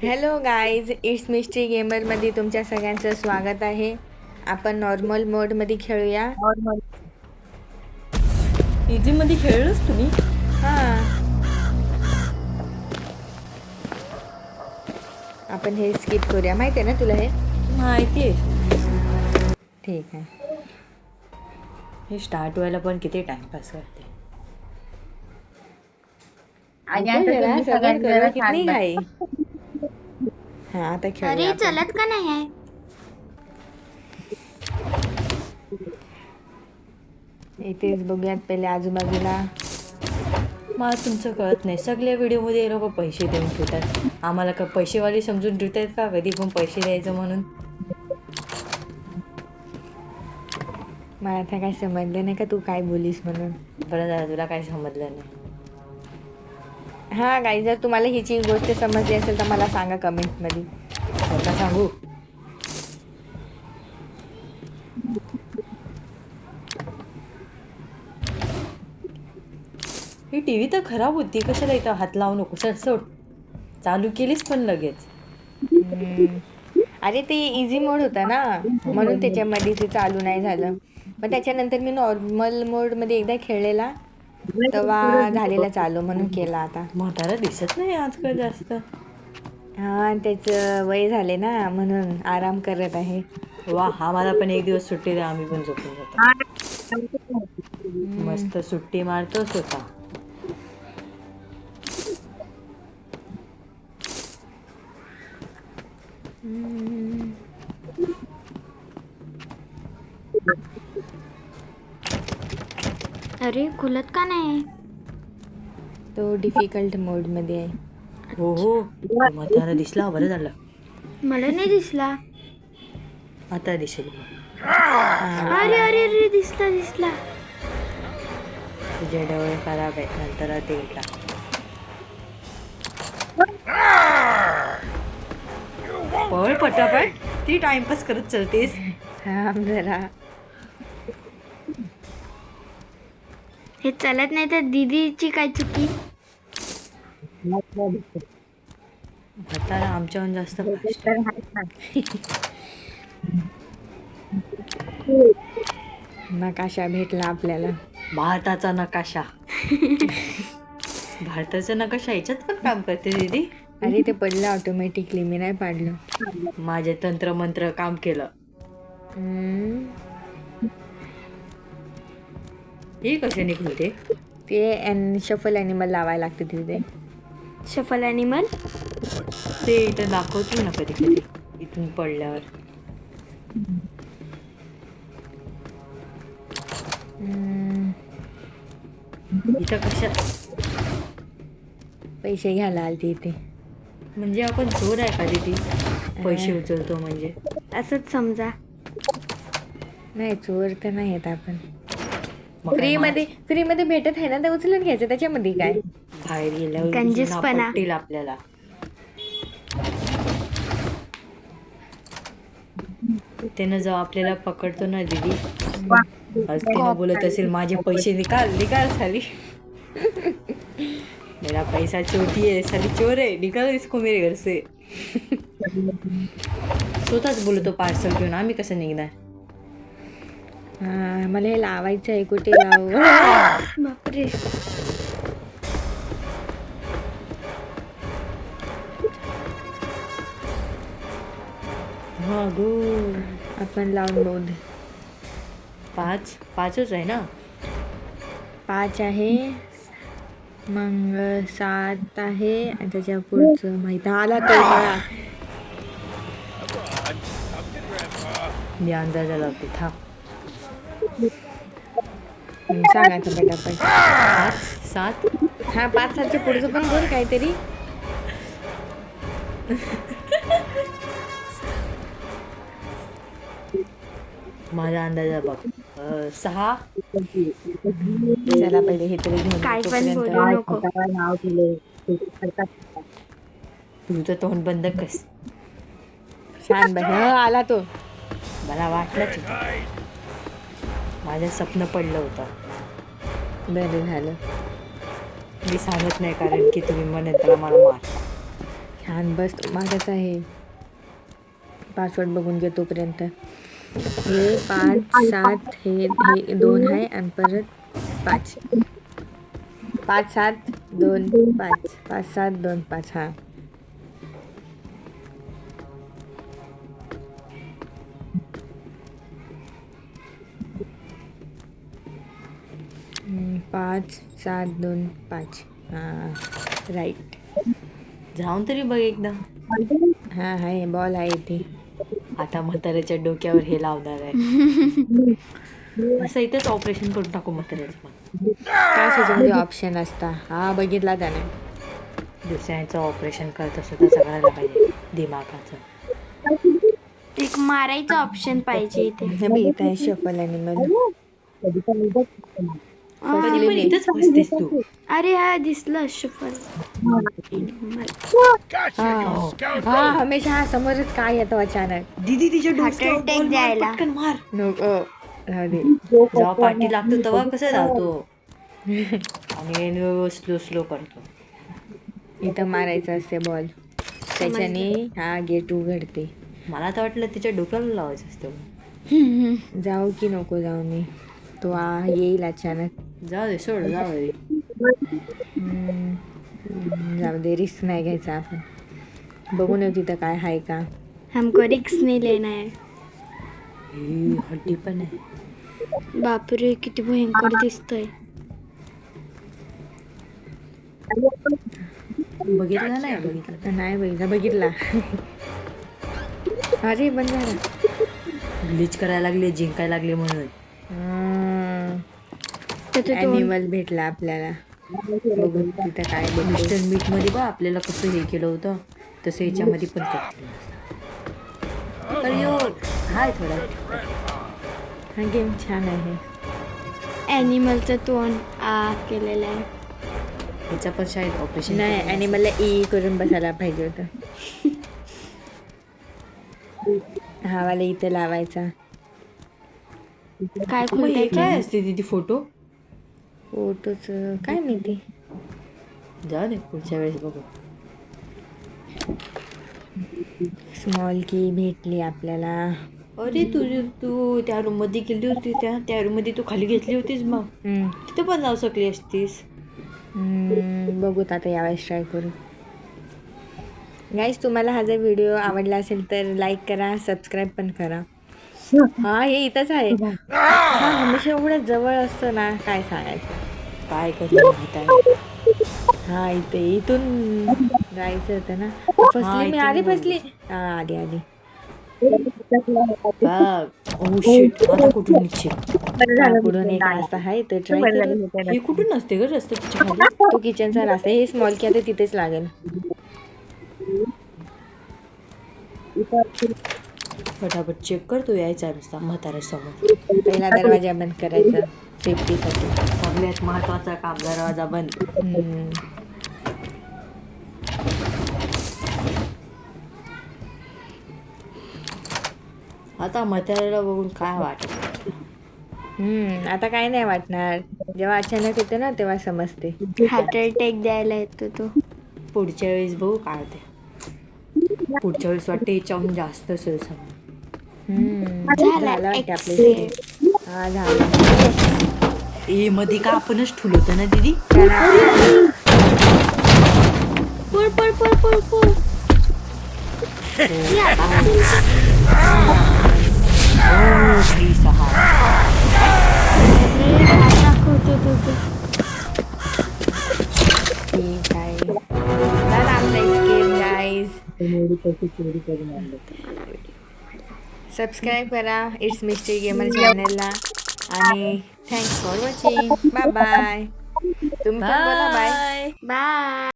Hello guys, it's mystery गेमरमध्ये तुमच्या सगळ्यांचं स्वागत आहे. आपण नॉर्मल मोडमध्ये खेळूया. इझी मध्ये खेळलोस तुम्ही? हां, आपण हे स्किप करूया. माहिती आहे ना तुला हे? माहिती आहे. ठीक आहे. हे स्टार्ट व्हायला पण किती टाइमपास करते. रुको जरा, सबर करो, कितनी घाई. हां, आता खेळूया अरे आपण. चलत का नाही आहे? इथेच बघूयात पहिले आजूबाजूला. मला तुमचं कळत नाही, सगळ्या व्हिडिओमध्ये हे लोक पैसे देऊन ठेवतात. आम्हाला का पैसेवाले समजून ठेवतात का कधी पण पैसे द्यायचं म्हणून? मला आता काय समजलं नाही का तू काय बोलीस म्हणून. बरं झालं, तुला काय समजलं नाही. हां गाईज, जर तुम्हाला हिची गोष्ट समजली असेल तर मला सांगा कमेंटमध्ये. स्वतः सांगू? ही टी व्ही तर खराब होती, कशाला इथं हात लावू नको, सर सोड. चालू केलीच पण लगेच. अरे ते इझी मोड होता ना, म्हणून त्याच्यामध्ये ते चालू नाही झालं. मग त्याच्यानंतर मी नॉर्मल मोडमध्ये एकदा खेळलेला, तेव्हा झालेला चालू, म्हणून केला आता. म्हातारा दिसत नाही आजकाल जास्त. हां, त्याचं वय झाले ना, म्हणून आराम करत आहे. वा, हा मला पण एक दिवस सुट्टी द्या, आम्ही पण झोपून जातो. मस्त सुट्टी मारतो स्वतः. अरे खुलत का नाही? तो डिफिकल्ट मोडमध्ये आहे. हो हो, म्हातारा दिसला, बरं झालं. मला नाही दिसला. आता दिसेल. अरे अरे अरे दिसला दिसला. तुझे डोळे खराब आहेत, नंतर ते उलटा. पळ पटापट, ती टाइमपास करत चलतेस. हां जरा. हे चलत नाही तर दीदीची काय चुकी? म्हातारा आमच्याहून जास्त fast आहे. नकाशा भेटला आपल्याला. भारताचा नकाशा. भारताचा नकाशा याच्यात पण काम करते दीदी. अरे ते पडलं ऑटोमॅटिकली, मी नाही पाडलं. माझे तंत्रमंत्र काम केलं. हे कसे निघते? ते शफल ॲनिमल लावायला लागते तिथे. Shuffle animal. ते इथं दाखवतो ना कधी कधी इथून पडल्यावर. इथं कशा पैसे घ्यायला आलती इथे. म्हणजे आपण चोर आहे का दीदी? पैसे उचलतो म्हणजे? असंच समजा. नाही, चोर तर नाही येत आपण. मग काय फ्रीमध्ये भेटत आहे ना, ते उचलून घ्यायचं, त्याच्यामध्ये काय. बाहेर गेल्यावर कंजूसपणा. पटतील आपल्याला. त्यानं जेव्हा आपल्याला पकडतो ना दीदी, आज तिनं बोलत असेल माझे पैसे निकाल निकाल साली. मेरा पैसा चोटी है, साली चोर है, निकाल इसको मेरे घर से. स्वतःच बोलतो पार्सल घेऊन, आम्ही कसं निघणार? मला हे लावायचं आहे, कुठे लावू? बापरे. हा गो. आपण लावून बघू. पाचच आहे ना? 5 आहे, मग 7 आहे, आणि त्याच्या पुढचं माहित आला तो मला. मी अंदाजा लावते, थांब. सांगा आता पटापट. 5, 7. हा, 5 सालच्या पुढचं पण बोल काहीतरी. माझा अंदाजा बघ. 6. चला पहिले हे तरी घेऊन काय येतो पण पर्यंत. बोलू नको. तुझं तोंड बंद कस. छान बघ. आला तो. मला वाटलंच होतं, माझं स्वप्न पडलं होतं. बरं झालं. मी सांगत नाही कारण की तुम्ही म्हणत त्याला मला मार. छान बस माझाच आहे. पासवर्ड बघून घे तोपर्यंत. हे 5 7 हे 2 आहे आणि परत 5 5 7 2 5 5 7 2 5 हा. हम्म, 5 7 2 5 हा राईट. जाऊन तरी बघ एकदा. हा आहे बॉल आहे इथे. आता म्हाताऱ्याच्या डोक्यावर हे लावणार आहे. असं इथंच ऑपरेशन करून टाकू म्हाताऱ्याचं पण. काय त्याच्यामध्ये ऑप्शन असता. हा बघितला त्याने. दुसऱ्यांचं ऑपरेशन करत असं तसं करायला पाहिजे दिमागाचं. एक मारायचा ऑप्शन पाहिजे इथे. हे बघ इथं आहे शफल ॲनिमल. कधी पण इथंच बसतेस तू. अरे हा दिसलं शफल. हा हमेशा हा समोरच काय येतो अचानक. दीदी तिच्या Heart डोक्यावर attack बॉल मार, द्यायला. पटकन मार. नको राहू दे. जेव्हा पाठी लागतो तेव्हा कसं धावतो आणि स्लो स्लो करतो. इथं मारायचं असते बॉल. त्याच्याने हा गेट उघडते. मला तर वाटलं तिच्या डोक्याला लावायचं असतं. जाऊ की नको जाऊ मी. तो येईल अचानक. जाऊ दे सोड जाऊ दे. जाऊ दे रिस्क नाही घ्यायचा आपण. बघून येऊ तिथं काय आहे का. हमको रिक्स नहीं लेना है. ही हड्डी पण आहे. बापरे किती भयंकर दिसतोय. बघितला नाही बघितलं. नाही बघितला. अरे बंद झाला. ग्लिच करायला लागले जिंकायला लागले म्हणून. त्याचं तोंड ॲनिमल भेटला आपल्याला. बघू तिथं काय भेटतं. मिस्टर मीट मध्ये बा आपल्याला कसं हे केलं होतं तसं याच्यामध्ये पण करतील. हाय थोडा. हा गेम छान आहे. ॲनिमलचं तोंड केलेलं आहे. ह्याचा पण शाळेत ऑपरेशन नाही ॲनिमलला ई करून बसायला पाहिजे होतं. हा वाला इथं लावायचा. काय मग हे खुलतंय काय असते तिथे फोटो. फोटोच काय माहिती. जाऊ दे पुढच्या वेळेस बघू. स्मॉल की भेटली आपल्याला. अरे तू त्या रूम मध्ये गेली होती त्या रूम मध्ये तू खाली घेतली होतीस मग तिथं पण जाऊ शकली असतीस. बघूत आता यावेळेस ट्राय करू. गाईज तुम्हाला हा जर व्हिडिओ आवडला असेल तर लाईक करा, सबस्क्राईब पण करा. हा हे इथंच आहे. हा हमेशा एवढं जवळ असतं ना काय सांगायचं. काय करतो माहित आहे. हा इथून जायचं होतं ना. फसली मी. आधी फसली. हा आली. ओ शिट आता कुठून निघशील. पुढून एक रस्ता आहे तर ट्राय करू. हे कुठून असते ग रस्ता तिच्या खाली. तो किचनचा रस्ता. हे स्मॉल की आता तिथेच लागेल. फटाफट चेक कर तू यायचा रस्ता म्हाताऱ्या समोर. पहिला दरवाजा बंद करायचा सेफ्टीसाठी. सगळ्यात महत्वाचा काम दरवाजा बंद. आता म्हाताऱ्याला बघून काय वाटत. आता काय नाही वाटणार. जेव्हा अचानक येते ना तेव्हा समजते. हार्ट अटॅक द्यायला येतो तो. पुढच्या वेळेस बघू काय होते. पुढच्या वेळेस वाटते याच्याहून जास्त असेल समोर. झालं वाटते आपले. हा झालं. ए मध्ये का आपणच ठुलवतो ना दीदी. पळ. ठीक आहे. झाला आपला escape guys. सबस्क्राईब करा इट्स मिस्ट्री गेमर चॅनलला. आणि थँक्स फॉर वॉचिंग. बाय तुम्ही पण बोला बाय. बाय.